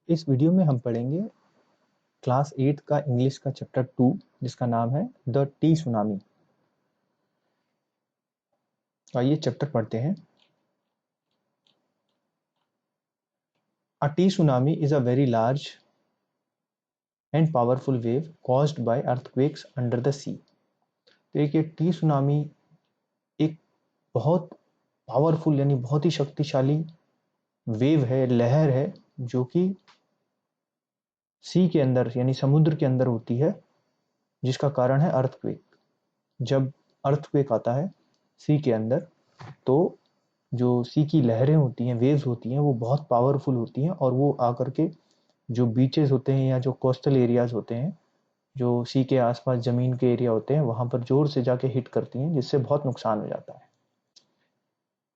इस वीडियो में हम पढ़ेंगे क्लास 8 का इंग्लिश का चैप्टर 2 जिसका नाम है द टी सुनामी। आइए चैप्टर पढ़ते हैं। A tsunami is a very large and powerful wave caused by earthquakes under the sea. तो एक ये टी सुनामी एक बहुत पावरफुल यानी बहुत ही शक्तिशाली वेव है, लहर है, जो कि सी के अंदर यानी समुद्र के अंदर होती है, जिसका कारण है अर्थक्वेक। जब अर्थक्वेक आता है सी के अंदर, तो जो सी की लहरें होती हैं, वेव्स होती हैं, वो बहुत पावरफुल होती हैं और वो आकर के जो बीचेस होते हैं या जो कोस्टल एरियाज होते हैं, जो सी के आसपास ज़मीन के एरिया होते हैं, वहाँ पर ज़ोर से जाके हिट करती हैं, जिससे बहुत नुकसान हो जाता है।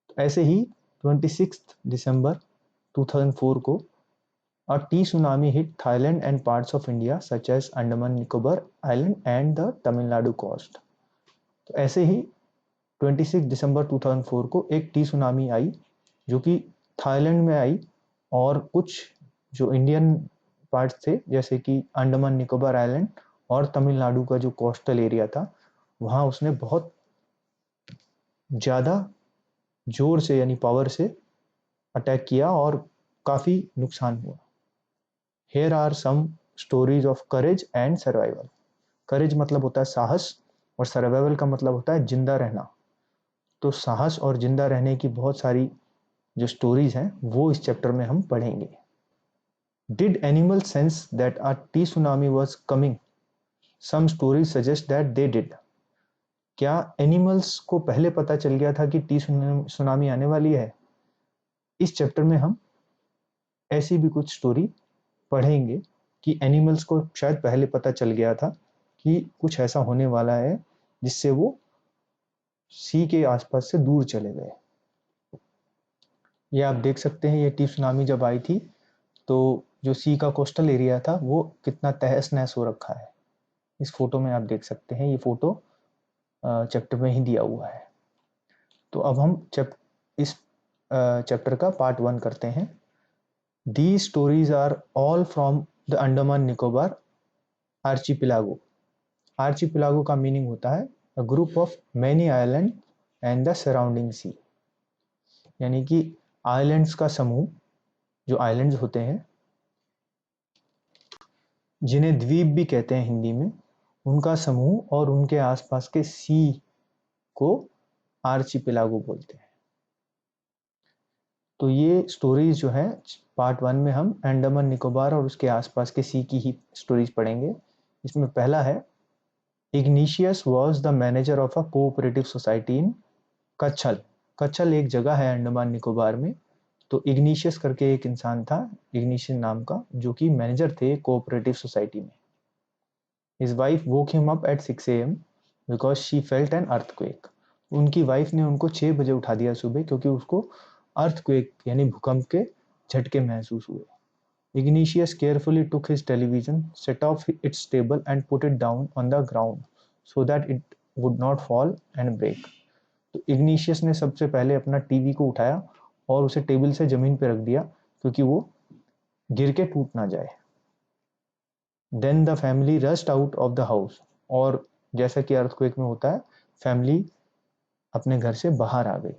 तो ऐसे ही 26 दिसंबर 2004 को a tea tsunami hit Thailand and parts of India such as Andaman Nicobar Island and the Tamil Nadu coast। तो ऐसे ही 26 दिसंबर 2004 को एक टी सुनामी आई, जो कि थाईलैंड में आई और कुछ जो इंडियन पार्ट्स थे, जैसे कि अंडमान निकोबार आइलैंड और तमिलनाडु का जो कोस्टल एरिया था, वहाँ उसने बहुत ज़्यादा जोर से यानी पावर से अटैक किया और काफ़ी नुकसान हुआ। Here are some stories of courage and survival। करेज मतलब होता है साहस और सर्वाइवल का मतलब होता है जिंदा रहना। तो साहस और जिंदा रहने की बहुत सारी जो स्टोरीज हैं वो इस चैप्टर में हम पढ़ेंगे। Did animal sense that a tsunami was coming? Some stories suggest that they did. क्या एनिमल्स को पहले पता चल गया था कि टी सुनामी आने वाली है? इस चैप्टर में हम ऐसी भी कुछ स्टोरी पढ़ेंगे कि एनिमल्स को शायद पहले पता चल गया था कि कुछ ऐसा होने वाला है, जिससे वो सी के आसपास से दूर चले गए। ये आप देख सकते हैं, ये टी सुनामी जब आई थी तो जो सी का कोस्टल एरिया था वो कितना तहस नहस हो रखा है। इस फोटो में आप देख सकते हैं, ये फोटो चैप्टर में ही दिया हुआ है। तो अब हम इस चैप्टर का पार्ट 1 करते हैं। These stories are all from the Andaman Nicobar archipelago. Archipelago का मीनिंग होता है a group of many island and the surrounding sea, यानी कि आइलैंड्स का समूह। जो आइलैंड्स होते हैं, जिन्हें द्वीप भी कहते हैं हिंदी में, उनका समूह और उनके आसपास के सी को आर्चिपिलागो बोलते हैं। तो ये स्टोरीज जो है पार्ट 1 में हम अंडमान निकोबार और उसके आसपास के सी की ही स्टोरीज पढ़ेंगे। इसमें पहला है, Ignatius was the manager of a cooperative society in Katchal. Katchal एक जगह है अंडमान निकोबार में। तो इग्निशियस करके एक इंसान था, इग्निशियस नाम का, जो कि मैनेजर थे कोऑपरेटिव सोसाइटी में। His wife woke him up at 6 a.m. because she felt an earthquake। उनकी वाइफ ने उनको 6 बजे उठा दिया सुबह, क्योंकि उसको अर्थक्वेक यानी भूकंप के झटके महसूस हुए। Ignatius carefully took his television, set off its table and put it down on the ground so that it would not fall and break। तो इग्निशियस ने सबसे पहले अपना टीवी को उठाया और उसे टेबल से जमीन पर रख दिया, क्योंकि वो गिर के टूट ना जाए। Then the family rushed out of the house. और जैसा कि अर्थक्वेक में होता है, फैमिली अपने घर से बाहर आ गई।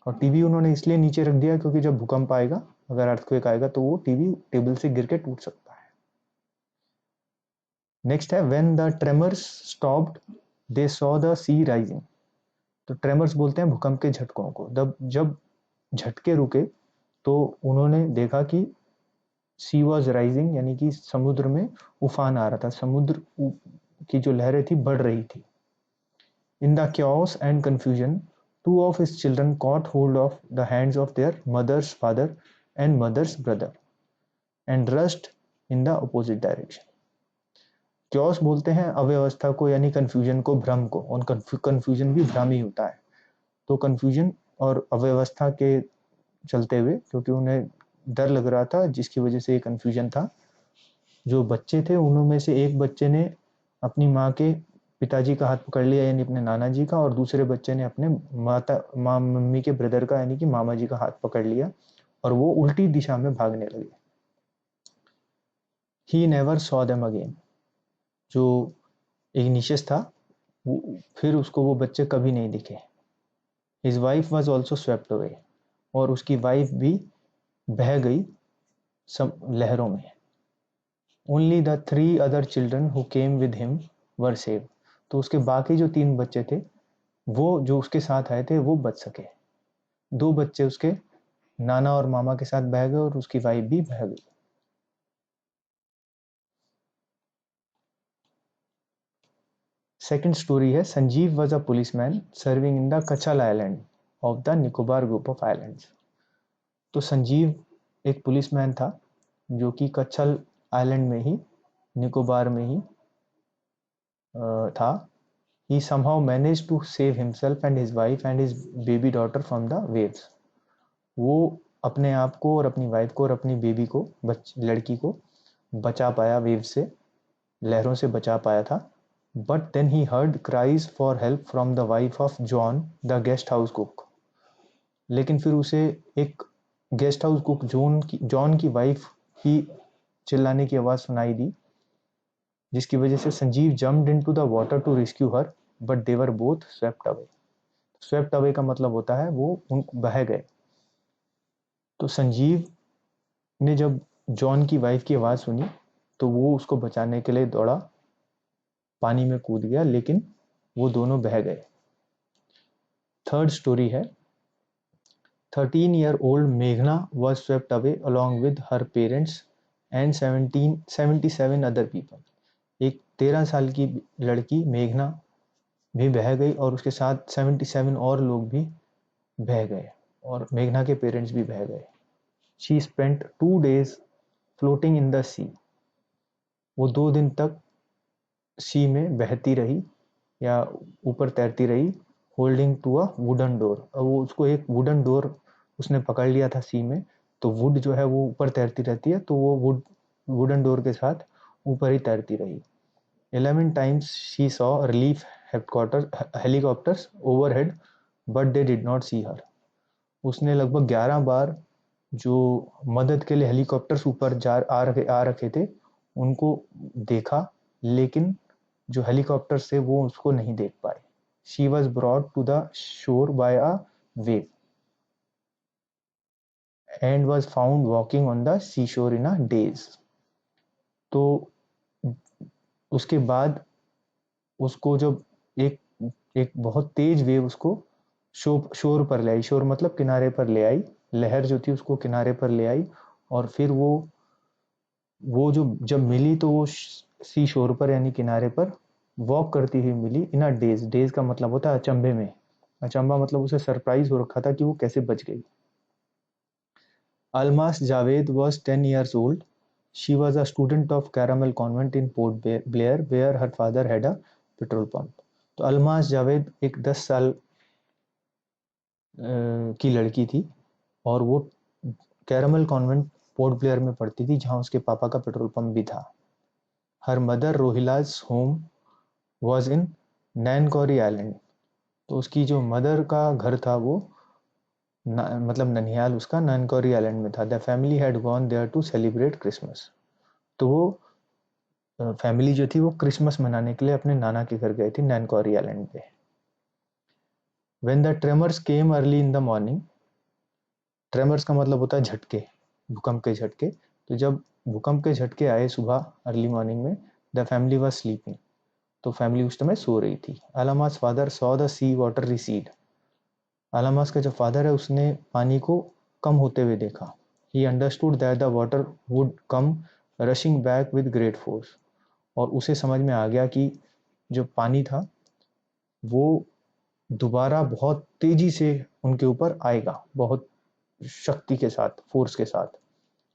और टीवी उन्होंने इसलिए नीचे रख दिया क्योंकि जब भूकंप आएगा, अगर अर्थक्वेक आएगा, तो वो टीवी टेबल से गिर के टूट सकता है। नेक्स्ट है, when the tremors stopped they saw the sea rising. तो ट्रेमर्स बोलते हैं भूकंप के झटकों को। जब झटके रुके तो उन्होंने देखा कि सी वॉज राइजिंग, यानी कि समुद्र में उफान आ रहा था, समुद्र की जो लहरें थी बढ़ रही थी। In the chaos and confusion, two of his children caught hold of the hands of their mother's father and mother's brother and rushed in the opposite direction। chaos बोलते हैं अव्यवस्था को, यानी confusion को, भ्रम को, और confusion भी भ्रम ही होता है। तो confusion और अव्यवस्था के चलते हुए, क्योंकि उन्हें डर लग रहा था, जिसकी वजह से ये confusion था, जो बच्चे थे उनमें से एक बच्चे ने अपनी माँ के पिताजी का हाथ पकड़ लिया, यानी अपने नाना जी का, और दूसरे बच्चे ने अपने मम्मी के ब्रदर का, यानी कि मामा जी का हाथ पकड़ लिया, और वो उल्टी दिशा में भागने लगे। He never saw them again. जो इग्निशियस था फिर उसको वो बच्चे कभी नहीं दिखे। His wife was also swept away, और उसकी वाइफ भी बह गई सब लहरों में। Only the 3 other children who came with him were save. तो उसके बाकी जो 3 बच्चे थे वो जो उसके साथ आए थे वो बच सके। 2 बच्चे उसके नाना और मामा के साथ बह गए और उसकी वाइफ भी बह गई। सेकंड स्टोरी है, Sanjeev was a policeman serving in the Katchal island of the Nicobar group of islands. तो संजीव एक पुलिसमैन था जो कि कच्छल आइलैंड में ही, निकोबार में ही था। He somehow manage to save himself and his wife and his baby daughter from the waves. वो अपने आप को और अपनी वाइफ को और अपनी बेबी को, लड़की को बचा पाया, वेव से, लहरों से बचा पाया था। But then he heard cries for help from the wife of John the guest house cook. लेकिन फिर उसे एक गेस्ट हाउस कुक जॉन की वाइफ की चिल्लाने की आवाज़ सुनाई दी, जिसकी वजह से Sanjeev jumped into the water to rescue her, but they were both swept away. Swept away का मतलब होता है वो उन बह गए। तो संजीव ने जब जॉन की वाइफ की आवाज़ सुनी तो वो उसको बचाने के लिए दौड़ा, पानी में कूद गया, लेकिन वो दोनों बह गए। थर्ड स्टोरी है, 13-year-old मेघना was swept away along with her parents and 77 other people। एक 13 साल की लड़की मेघना भी बह गई और उसके साथ 77 और लोग भी बह गए, और मेघना के पेरेंट्स भी बह गए। She spent 2 days floating in the sea. वो 2 दिन तक सी में बहती रही या ऊपर तैरती रही, holding to a wooden door. और वो उसको एक वुडन डोर उसने पकड़ लिया था सी में। तो वुड जो है वो ऊपर तैरती रहती है, तो वो वुडन डोर के साथ ऊपर ही तैरती रही। 11 times she saw relief helicopters overhead, but they did not see her. उसने लगभग 11 बार जो मदद के लिए हेलीकॉप्टर्स ऊपर आ रखे थे उनको देखा, लेकिन जो हेलीकॉप्टर से वो उसको नहीं देख पाए। She was brought to the shore by a wave and was found walking on the sea shore in a days. तो उसके बाद उसको जब एक एक बहुत तेज वेव उसको शोर पर ले आई। शोर मतलब किनारे पर ले आई। लहर जो थी उसको किनारे पर ले आई, और फिर वो जो जब मिली तो वो सी शोर पर यानी किनारे पर वॉक करती हुई मिली इन अ डेज। डेज का मतलब होता है अचंभे में। अचंभा मतलब उसे सरप्राइज हो रखा था कि वो कैसे बच गई। Almas Javed was 10 years old. She was a student of Caramel Convent in Port Blair, where her father had a petrol pump. तो अल्मास जावेद एक 10 साल की लड़की थी, और वो कैरमल कॉन्वेंट पोर्ट ब्लेयर में पढ़ती थी, जहाँ उसके पापा का पेट्रोल पंप भी था। Her mother Rohila's home was in Nancowry island. तो उसकी जो मदर का घर था वो मतलब ननिहाल उसका नैनकौरी आइलैंड में था। The family had gone there to celebrate Christmas. तो वो फैमिली जो थी वो क्रिसमस मनाने के लिए अपने नाना के घर गई थी नैनकौरी आइलैंड पे। When the tremors came early in the morning. Tremors का मतलब होता है झटके, भूकंप के झटके। तो जब भूकंप के झटके आए सुबह अर्ली मॉर्निंग में, द फैमिली वाज स्लीपिंग। तो फैमिली उस समय सो रही थी। Almas father saw the sea water recede. Almas का जो फादर है उसने पानी को कम होते हुए देखा। He understood that the water would come rushing back with great force. और उसे समझ में आ गया कि जो पानी था वो दोबारा बहुत तेजी से उनके ऊपर आएगा, बहुत शक्ति के साथ, फोर्स के साथ।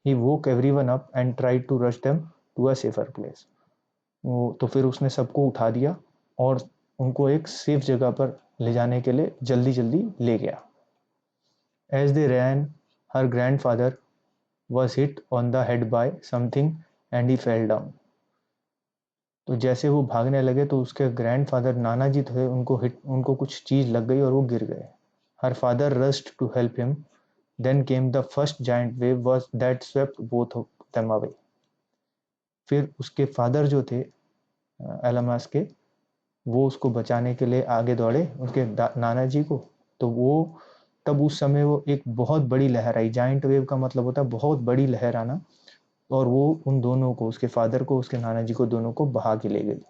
He woke everyone up and tried to rush them to a safer place. वो तो फिर उसने सबको उठा दिया और उनको एक सेफ जगह पर ले जाने के लिए जल्दी जल्दी ले गया। As they ran, her grandfather was hit on the head by something and he fell down। तो जैसे वो भागने लगे तो उसके ग्रैंडफादर नाना जी थे, उनको कुछ चीज लग गई और वो गिर गए। Her father rushed to help him, then came the first giant wave was that swept both of them away। फिर उसके फादर जो थे एलामास के, वो उसको बचाने के लिए आगे दौड़े उसके नाना जी को। तो वो तब उस समय वो एक बहुत बड़ी लहर आई। जाइंट वेव का मतलब होता है बहुत बड़ी लहर आना, और वो उन दोनों को, उसके फादर को, उसके नाना जी को, दोनों को बहा के ले गई।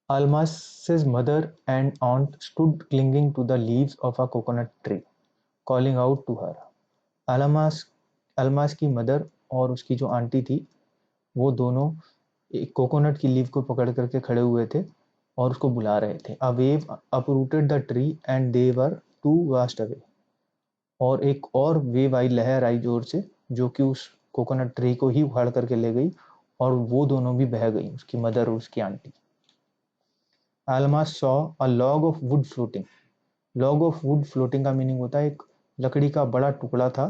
Almas's mother and aunt stood clinging to the leaves of a coconut tree, calling out to her. Almas Almas की मदर और उसकी जो आंटी थी, वो दोनों एक कोकोनट की लीफ को पकड़ करके खड़े हुए थे और उसको बुला रहे थे। A wave uprooted the tree and they were too vast away. और एक और वेव आई, लहर आई जोर से, जो कि उस कोकोनट ट्री को ही उखाड़ करके ले गई, और वो दोनों भी बह गई, उसकी मदर और उसकी aunty. Almas saw a log of wood floating. Log of would floating का मीनिंग होता है एक लकड़ी का बड़ा टुकड़ा था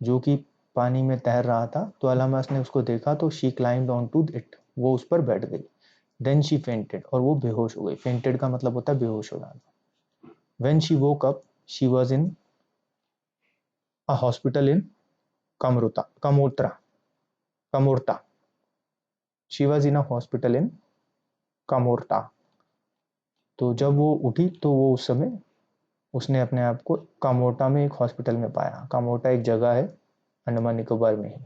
जो कि पानी में तैर रहा था। तो अलामास ने उसको देखा तो she climbed on to it, वो उस पर बैठ गई। देन शी फेंटेड, और वो बेहोश हो गई। फेंटेड का मतलब होता है बेहोश हो जाना। When she woke up she was in a hospital in Kamorta. She was in a hospital in Kamorta. तो जब वो उठी तो वो उस समय उसने अपने आप को कामोर्टा में एक हॉस्पिटल में पाया। कामोर्टा एक जगह है अंडमान निकोबार में ही।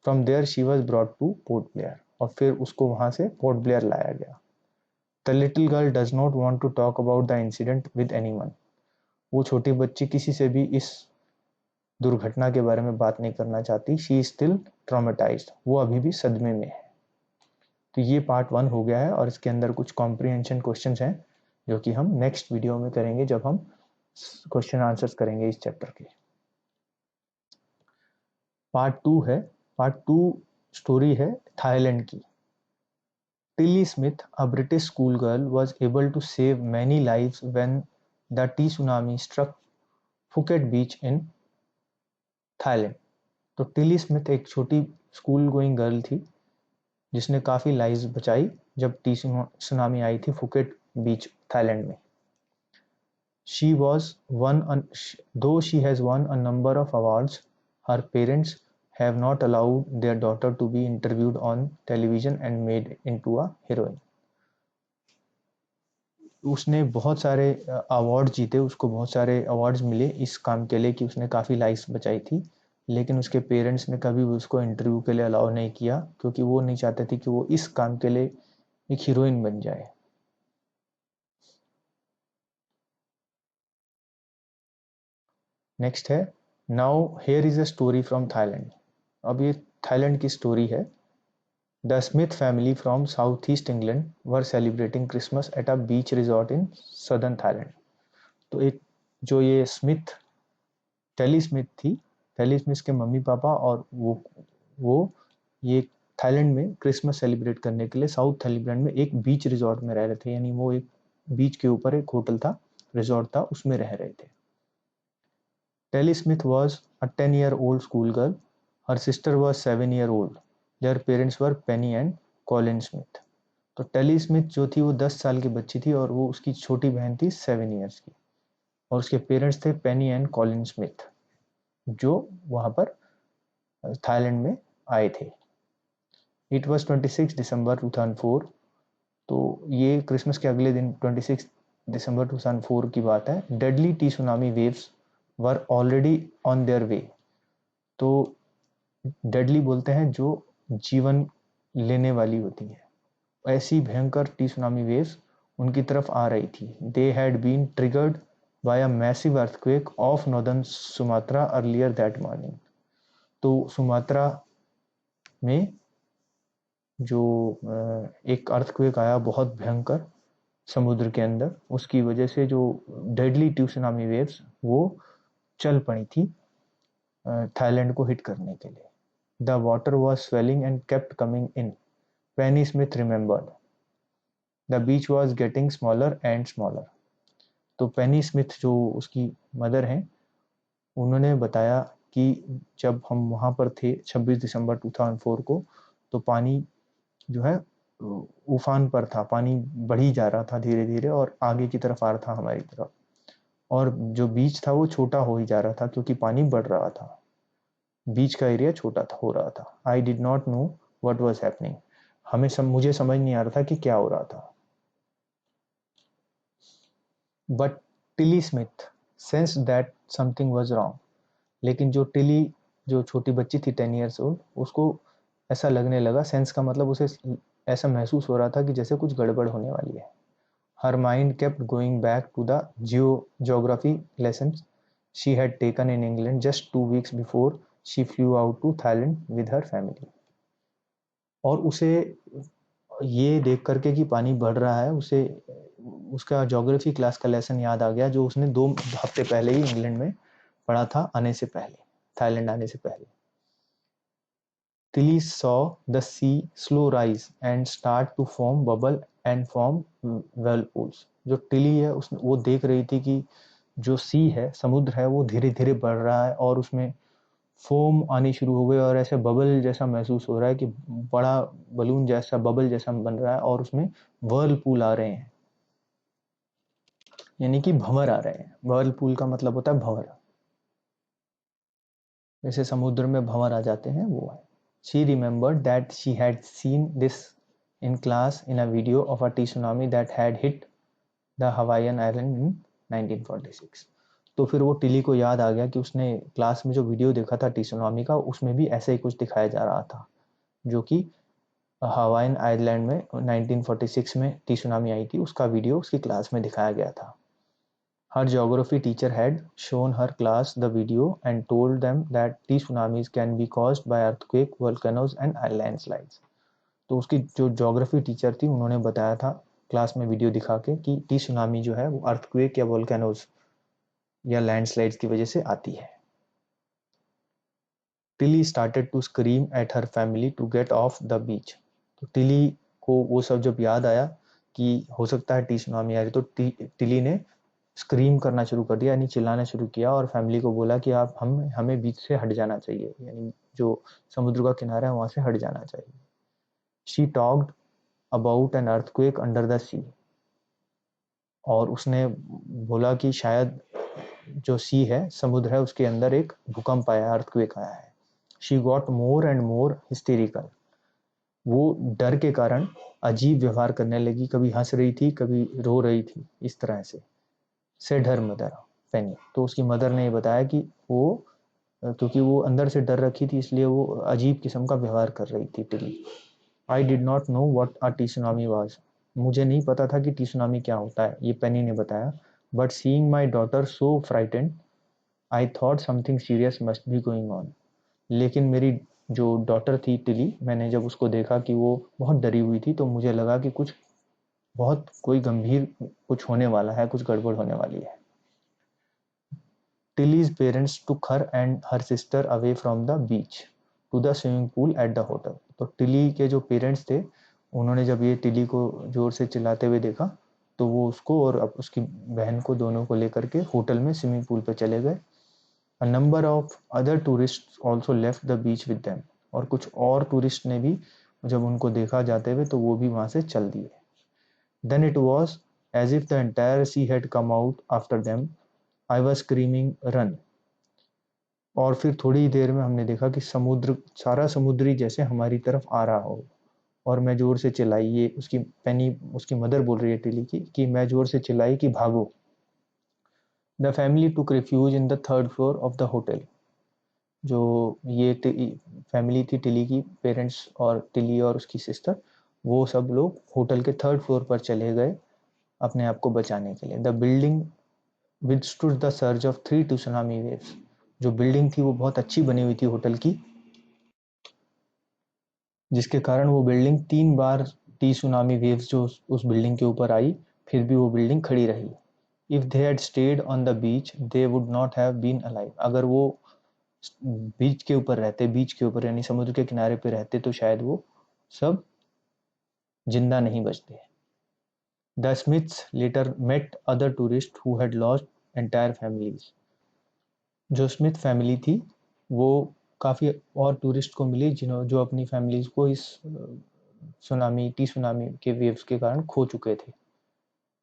From there she was brought to Port Blair, और फिर उसको वहां से पोर्ट ब्लेयर लाया गया। The little girl does not want to talk about the incident with anyone. वो छोटी बच्ची किसी से भी इस दुर्घटना के बारे में बात नहीं करना चाहती। शी इज स्टिल ट्रॉमेटाइज्ड, वो अभी भी सदमे में है। तो ये पार्ट 1 हो गया है, और इसके अंदर कुछ कॉम्प्रिहेंशन क्वेश्चन हैं जो कि हम नेक्स्ट वीडियो में करेंगे जब हम क्वेश्चन आंसर्स करेंगे इस चैप्टर के। पार्ट 2 है। पार्ट 2 स्टोरी है थाईलैंड की। Tilly Smith, a British schoolgirl, was able to save many lives when the T tsunami struck Phuket beach in Thailand. तो टिली स्मिथ एक छोटी स्कूल गोइंग गर्ल थी जिसने काफी लाइव्स बचाई जब टी सुनामी आई थी फुकेट बीच थाईलैंड में। She was won, though she has won a number of awards, her parents have not allowed their daughter to be interviewed on television and made into a heroine. उसने बहुत सारे award जीते, उसको बहुत सारे awards मिले इस काम के लिए कि उसने काफ़ी लाइफ्स बचाई थी, लेकिन उसके पेरेंट्स ने कभी भी उसको इंटरव्यू के लिए अलाउ नहीं किया क्योंकि वो नहीं चाहते थे कि वो इस काम के लिए एक हीरोइन बन जाए। नेक्स्ट है, now here is a story from Thailand. अब ये थाईलैंड की स्टोरी है। The Smith family from south east England were celebrating Christmas at a beach resort in southern Thailand. तो एक जो ये स्मिथ, टेली स्मिथ थी, टेली स्मिथ के मम्मी पापा और वो ये थाईलैंड में क्रिसमस सेलिब्रेट करने के लिए साउथ थाईलैंड में एक बीच रिजॉर्ट में रह रहे थे। यानी वो एक बीच के ऊपर एक होटल था, रिजॉर्ट था, उसमें रह रहे थे। Telly Smith was a 10-year-old schoolgirl. Her sister was 7-year-old. Their parents were Penny and Colin Smith. तो टेली स्मिथ जो थी वो 10 साल की बच्ची थी और वो उसकी छोटी बहन थी 7 ईयर्स की, और उसके पेरेंट्स थे पेनी एंड कॉलिन स्मिथ जो वहां पर थाईलैंड में आए थे। इट वॉज 26 दिसंबर 2004। तो ये क्रिसमस के अगले दिन 26 दिसंबर 2004 की बात है। Deadly T tsunami waves were already on their way. तो डेडली बोलते हैं जो जीवन लेने वाली होती है। ऐसी भयंकर टी सुनामी वेव्स उनकी तरफ आ रही थी। They had been triggered by a massive earthquake off northern Sumatra earlier that morning. तो सुमात्रा में जो एक अर्थक्वेक आया बहुत भयंकर समुद्र के अंदर, उसकी वजह से जो डेडली टी सुनामी वेव्स वो चल पड़ी थी थाईलैंड को हिट करने के लिए। The water was swelling and kept coming in. Penney Smith remembered the beach was getting smaller and smaller. तो पेनी स्मिथ जो उसकी मदर हैं, उन्होंने बताया कि जब हम वहाँ पर थे 26 दिसंबर 2004 को, तो पानी जो है उफान पर था, पानी बढ़ी जा रहा था धीरे धीरे और आगे की तरफ आ रहा था हमारी तरफ, और जो बीच था वो छोटा हो ही जा रहा था क्योंकि पानी बढ़ रहा था। बीच का एरिया छोटा था हो रहा था। आई did not no what was happening. मुझे समझ नहीं आ रहा था कि क्या हो रहा था. But Tilly Smith sensed that something was wrong. लेकिन जो टिली, जो छोटी बच्ची थी 10 years old, उसको ऐसा लगने लगा, सेंस का मतलब उसे ऐसा महसूस हो रहा था कि जैसे कुछ गड़बड़ होने वाली है. Her mind kept going back to the geography lessons she had taken in England just 2 weeks before she flew out to Thailand with her family. और उसे ये देख करके कि पानी बढ़ रहा है, उसे उसका ज्योग्राफी क्लास का लेसन याद आ गया जो उसने 2 हफ्ते पहले ही इंग्लैंड में पढ़ा था, आने से पहले, थाईलैंड आने से पहले. Tilly saw the sea slow rise and start to form bubble and form whirlpools. जो टिली है वो देख रही थी कि जो सी है, समुद्र है, वो धीरे धीरे बढ़ रहा है और उसमें फोम आनी शुरू हो गई और ऐसे बबल जैसा महसूस हो रहा है कि बड़ा बलून जैसा, बबल जैसा बन रहा है और उसमें वर्लपूल आ रहे हैं, यानी कि भंवर आ रहे हैं. वर्लपूल का मतलब होता है भंवर, जैसे समुद्र में भंवर आ जाते हैं, वो है. She remembered that she had seen this in class in a video of a tsunami that had hit the Hawaiian island in 1946. तो फिर वो टिली को याद आ गया कि उसने क्लास में जो वीडियो देखा था टीसुनामी का, उसमें भी ऐसे ही कुछ दिखाया जा रहा था, जो कि हवाईन आइलैंड में 1946 में टीसुनामी आई थी, उसका वीडियो उसकी क्लास में दिखाया गया था. Her geography teacher had shown her class the video and told them that tsunamis can be caused by earthquake, volcanoes and landslides. तो उसकी जो ज्योग्राफी टीचर थी, उन्होंने बताया था क्लास में वीडियो दिखा के कि टीसुनामी जो है वो अर्थक्वेक या वोल्केनोज या लैंडस्लाइड्स की वजह से आती है. Tilly started to scream at her family to get off the beach. तो टिली को वो सब जब याद आया कि हो सकता है टीसुनामी आ रही, तो टिली ने स्क्रीम करना शुरू कर दिया, यानी चिल्लाना शुरू किया और फैमिली को बोला कि आप हमें बीच से हट जाना चाहिए, यानी जो समुद्र का किनारा है वहां से हट जाना चाहिए. She talked about an earthquake under the sea. और उसने बोला कि शायद जो सी है, समुद्र है, उसके अंदर एक भूकंप आया, अर्थक्वेक आया है. She got more and more hysterical. वो डर के कारण अजीब व्यवहार करने लगी, कभी हंस रही थी, कभी रो रही थी, इस तरह से. सेड हर मदर पेनी. तो उसकी मदर ने बताया कि वो, क्योंकि वो अंदर से डर रखी थी, इसलिए वो अजीब किस्म का व्यवहार कर रही थी Tilly. I did not know what a tsunami was. मुझे नहीं पता था कि टीसुनामी क्या होता है, ये पेनी ने बताया. But seeing my daughter so frightened I thought something serious must be going on. लेकिन मेरी जो डॉटर थी टिली, मैंने जब उसको देखा कि वो बहुत डरी हुई थी, तो मुझे लगा कि कुछ बहुत कोई गंभीर कुछ होने वाला है, कुछ गड़बड़ होने वाली है. Tilly's parents took her and her sister away from the beach to the swimming pool at the hotel. तो टिली के जो पेरेंट्स थे, उन्होंने जब ये टिली को जोर से चिल्लाते हुए देखा, तो वो उसको और उसकी बहन को, दोनों को लेकर के होटल में स्विमिंग पूल पे चले गए. A number of other tourists also left the beach with them. और कुछ और टूरिस्ट ने भी जब उनको देखा जाते हुए, तो वो भी वहां से चल दिए. Then it was as if the entire sea had come out after them. I was screaming, run. और फिर थोड़ी देर में हमने देखा कि समुद्र, सारा समुद्री जैसे हमारी तरफ आ रहा हो, और मैं जोर से चिल्लाई. ये उसकी पेनी, उसकी मदर बोल रही है टिली की, कि मैं जोर से चिल्लाई कि भागो. The family took refuge in the third floor of the hotel. जो ये फैमिली थी टिली की, पेरेंट्स और टिली और उसकी सिस्टर, वो सब लोग होटल के थर्ड फ्लोर पर चले गए अपने आप को बचाने के लिए. The building withstood the surge of 3 tsunami waves. जो बिल्डिंग थी वो बहुत अच्छी बनी हुई थी होटल की, जिसके कारण वो बिल्डिंग 3 बार सुनामी वेव्स जो उस बिल्डिंग के ऊपर आई, फिर भी वो बिल्डिंग खड़ी रही. If they had stayed on the beach they would not have been alive. अगर वो बीच के ऊपर रहते, बीच के ऊपर यानी समुद्र के किनारे पे रहते, तो शायद वो सब जिंदा नहीं बचते. The Smiths later met other tourists who had lost entire families. जो स्मिथ फैमिली थी, वो काफ़ी और टूरिस्ट को मिली जो अपनी फैमिलीज को इस सुनामी के वेव्स के कारण खो चुके थे.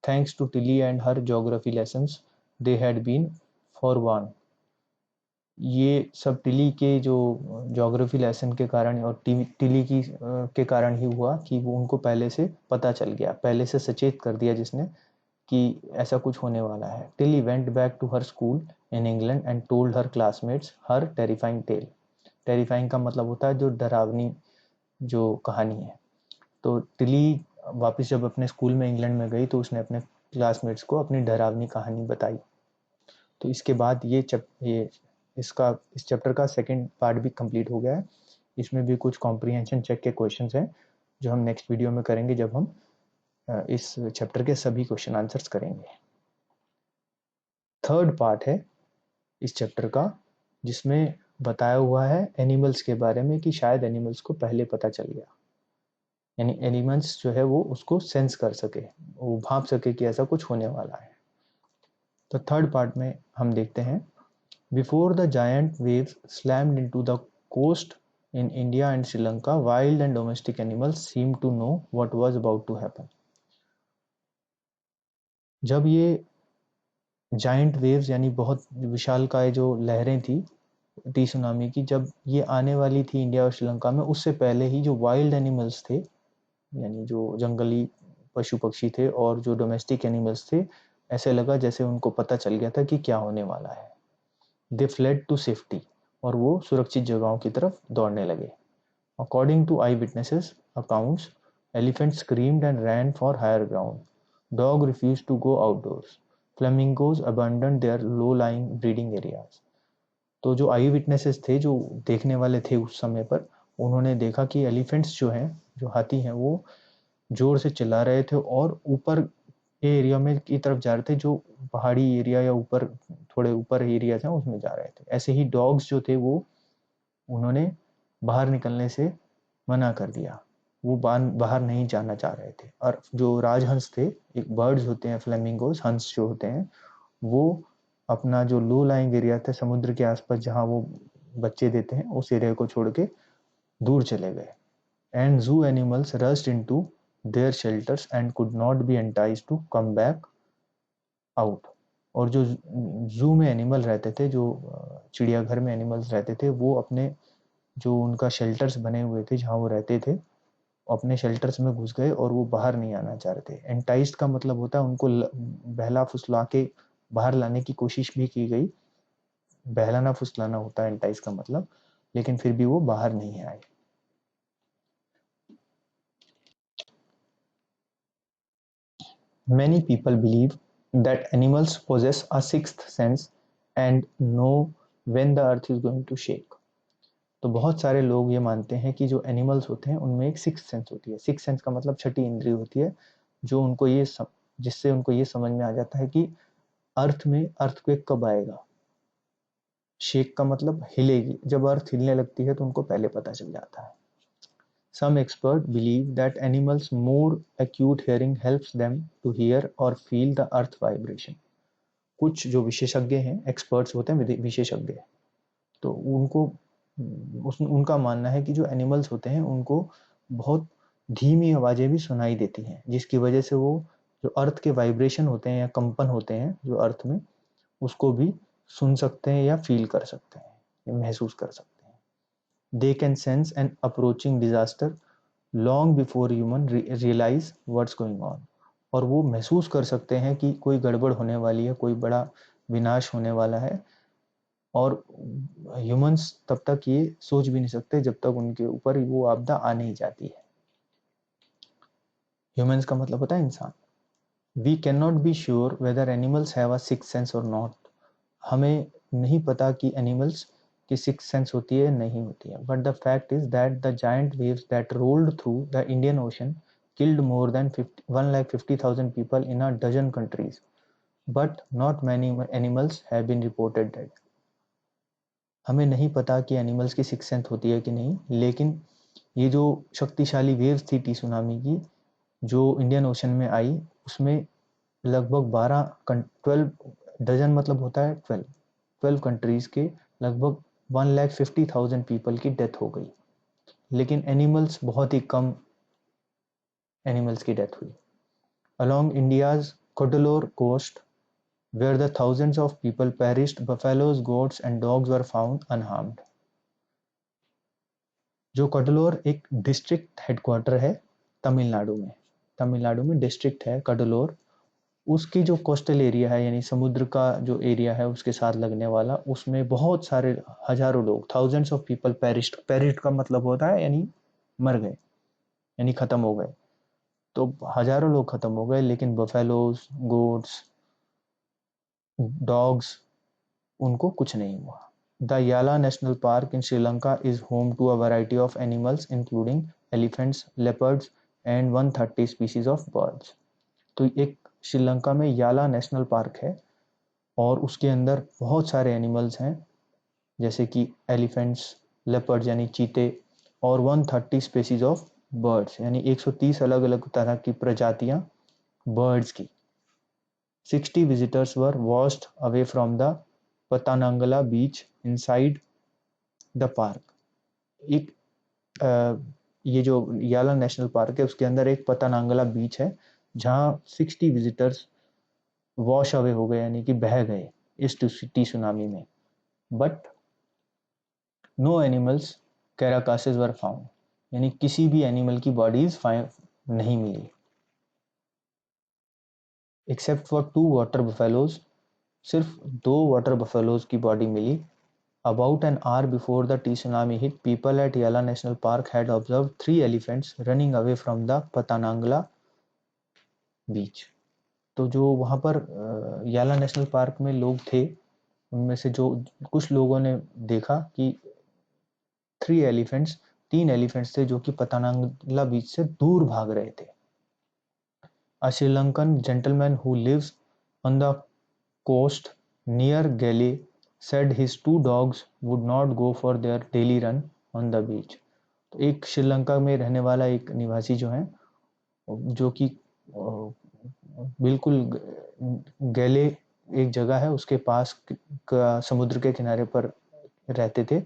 Thanks to Tilly and her geography lessons they had been forewarned. ये सब टिली के जो ज्योग्राफी लेसन के कारण और टिली की के कारण ही हुआ कि वो उनको पहले से पता चल गया, पहले से सचेत कर दिया जिसने कि ऐसा कुछ होने वाला है। Tilly went back to her school in England and told her classmates her terrifying tale. Terrifying का मतलब होता है जो डरावनी जो कहानी है। तो टिली वापस जब अपने स्कूल में इंग्लैंड में गई तो उसने अपने क्लासमेट्स को अपनी डरावनी कहानी बताई। तो इसके बाद ये इस चैप्टर का सेकंड पार्ट भी कंप्लीट हो गया है। इसमें भी कुछ कॉम्प्रिहेंशन चेक के क्वेश्चंस हैं जो हम नेक्स्ट वीडियो में करेंगे जब हम इस चैप्टर के सभी क्वेश्चन आंसर्स करेंगे। थर्ड पार्ट है इस चैप्टर का जिसमें बताया हुआ है एनिमल्स के बारे में कि शायद एनिमल्स को पहले पता चल गया, यानी एनिमल्स जो है वो उसको सेंस कर सके, वो भाप सके कि ऐसा कुछ होने वाला है। तो थर्ड पार्ट में हम देखते हैं Before the giant waves slammed into the coast in India and Sri Lanka, wild and domestic animals seemed to know what was about to happen. जब ये जाइंट वेव्स यानी बहुत विशालकाय जो लहरें थी टी सुनामी की, जब ये आने वाली थी इंडिया और श्रीलंका में, उससे पहले ही जो वाइल्ड एनिमल्स थे यानी जो जंगली पशु पक्षी थे और जो डोमेस्टिक एनिमल्स थे, ऐसे लगा जैसे उनको पता चल गया था कि क्या होने वाला है। दे फ्लेड टू सेफ्टी, और वो सुरक्षित जगहों की तरफ दौड़ने लगे। According to eyewitnesses accounts, elephants screamed and ran for higher ground. Dogs refused to go outdoors. Flamingos abandoned their low-lying breeding areas. तो जो आई विटनेसेस थे, जो देखने वाले थे उस समय पर, उन्होंने देखा कि एलिफेंट्स जो हैं, जो हाथी हैं, वो जोर से चिल्ला रहे थे और ऊपर के एरिया में की तरफ जा रहे थे, जो पहाड़ी एरिया या ऊपर थोड़े ऊपर एरिया थे उसमें जा रहे थे। ऐसे ही डॉग्स जो थे वो उन्होंने बाहर निकलने से मना कर दिया, वो बाहर नहीं जाना चाह रहे थे। और जो राजहंस थे, एक बर्ड्स होते हैं फ्लेमिंगोस, हंस जो होते हैं, वो अपना जो लो लाइंग एरिया था समुद्र के आसपास जहाँ वो बच्चे देते हैं, उस एरिया को छोड़ के दूर चले गए। And zoo animals rushed into their shelters and could not be enticed to come back out. और जो जू में एनिमल रहते थे, जो चिड़ियाघर में एनिमल्स रहते थे, वो अपने जो उनका शेल्टर्स बने हुए थे जहाँ वो रहते थे, अपने शेल्टर्स में घुस गए और वो बाहर नहीं आना चाह रहे थे। एंटाइज्ड का मतलब होता है उनको बहला फुसला के बाहर लाने की कोशिश भी की गई, बहलाना फुसलाना होता है एंटाइज का मतलब, लेकिन फिर भी वो बाहर नहीं आए। Many people believe that animals possess a sixth sense and know when the earth is going to shake. तो बहुत सारे लोग ये मानते हैं कि जो एनिमल्स होते हैं उनमें एक सिक्स सेंस होती है। सिक्स सेंस का मतलब छठी इंद्रिय होती है, जो उनको जिससे उनको ये समझ में आ जाता है कि अर्थ में अर्थक्वेक कब आएगा। शेक का मतलब हिलेगी, जब अर्थ हिलने लगती है तो उनको पहले पता चल जाता है। Some experts believe that animals' more acute hearing helps them to hear or feel the earth vibration. कुछ जो विशेषज्ञ हैं, एक्सपर्ट्स होते हैं विशेषज्ञ, तो उनका मानना है कि जो एनिमल्स होते हैं उनको बहुत धीमी आवाजें भी सुनाई देती हैं, जिसकी वजह से वो जो अर्थ के वाइब्रेशन होते हैं या कंपन होते हैं जो अर्थ में, उसको भी सुन सकते हैं या फील कर सकते हैं या महसूस कर सकते हैं। They can sense an approaching disaster long before human realize what's going on. और वो महसूस कर सकते हैं कि कोई गड़बड़ होने वाली है, कोई बड़ा विनाश होने वाला है, और ह्यूमंस तब तक ये सोच भी नहीं सकते जब तक उनके ऊपर वो आपदा आ नहीं जाती है। ह्यूमंस का मतलब होता है इंसान। We can not be sure whether animals have a six sense और नॉट। हमें नहीं पता कि एनिमल्स की सिक्स सेंस होती है नहीं होती है, but the fact is that the giant waves that rolled through the Indian ocean killed more than 150,000 people in a dozen countries, but not many animals have been reported dead. हमें नहीं पता कि animals की six sense होती है कि नहीं, लेकिन ये जो शक्तिशाली वेव्स थी टी सुनामी की जो इंडियन ओशन में आई, उसमें लगभग 12 डजन मतलब होता है 12 कंट्रीज के लगभग 150,000 पीपल की डेथ हो गई, लेकिन एनिमल्स बहुत ही कम एनिमल्स की डेथ हुई। Along India's Cuddalore coast, where the thousands of people perished, buffaloes, goats and dogs were found unharmed. जो कडलोर एक डिस्ट्रिक्ट हेडक्वार्टर है तमिलनाडु में डिस्ट्रिक्ट है कडलोर, उसकी जो कोस्टल एरिया है यानी समुद्र का जो एरिया है उसके साथ लगने वाला, उसमें बहुत सारे हजारों लोग, थाउजेंड्स ऑफ पीपल पेरिस्ड का मतलब होता है यानी मर गए, यानी खत्म हो गए। तो हजारों लोग खत्म हो गए, लेकिन बफेलोज, गोट्स, डॉग्स, उनको कुछ नहीं हुआ। The Yala national park in Sri Lanka is home to a variety of animals including elephants, leopards and 130 species of birds. तो एक श्रीलंका में याला नेशनल पार्क है और उसके अंदर बहुत सारे एनिमल्स हैं, जैसे कि एलिफेंट्स, लेपर्ड्स यानी चीते, और 130 स्पीसीज ऑफ बर्ड्स यानी 130 अलग अलग तरह की प्रजातियां बर्ड्स की। 60 visitors were washed away from the Patanangala beach inside the park. एक ये जो याला नेशनल पार्क है उसके अंदर एक पतानांगला बीच है जहां 60 विजिटर्स वॉश अवे हो गए यानी कि बह गए इस सुनामी में, but no animals carcasses were found, यानी किसी भी एनिमल की बॉडीज नहीं मिली, एक्सेप्ट फॉर 2 वाटर बफेलोज, सिर्फ 2 वाटर बफेलोज की बॉडी मिली। About an hour before the tsunami hit, people at Yala National Park had observed 3 elephants running away from the Patanangala beach. तो जो वहाँ पर याला नेशनल पार्क में लोग थे, उनमें से जो कुछ लोगों ने देखा कि 3 एलिफेंट्स थे जो कि पतानांगला बीच से दूर भाग रहे थे। A Sri Lankan gentleman who lives on the coast near Gale said his 2 dogs would not go for their daily run on the beach. तो एक श्रीलंका में रहने वाला एक निवासी जो है, जो कि बिल्कुल गैले एक जगह है उसके पास का समुद्र के किनारे पर रहते थे,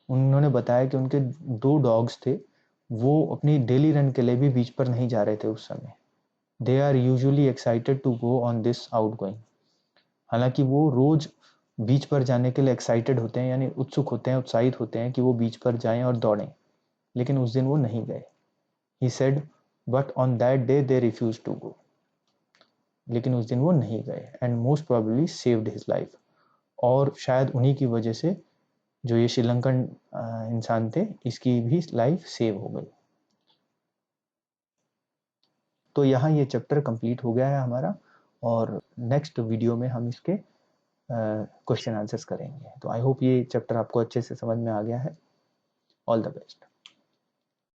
उन्होंने बताया कि उनके 2 डॉग्स थे, वो अपनी डेली रन के लिए भी बीच पर नहीं जा रहे थे उस समय। They are usually excited to go on this outgoing, हालांकि वो रोज बीच पर जाने के लिए एक्साइटेड होते हैं यानी उत्सुक होते हैं, उत्साहित होते हैं कि वो बीच पर जाएं और दौड़ें, लेकिन उस दिन वो नहीं गए। He said but on that day they refuse to go, लेकिन उस दिन वो नहीं गए and most probably saved his life, और शायद उन्हीं की वजह से जो ये श्रीलंकन इंसान थे इसकी भी लाइफ सेव हो गई। तो यहाँ ये चैप्टर कंप्लीट हो गया है हमारा, और नेक्स्ट वीडियो में हम इसके क्वेश्चन आंसर्स करेंगे। तो आई होप ये चैप्टर आपको अच्छे से समझ में आ गया है। All the best.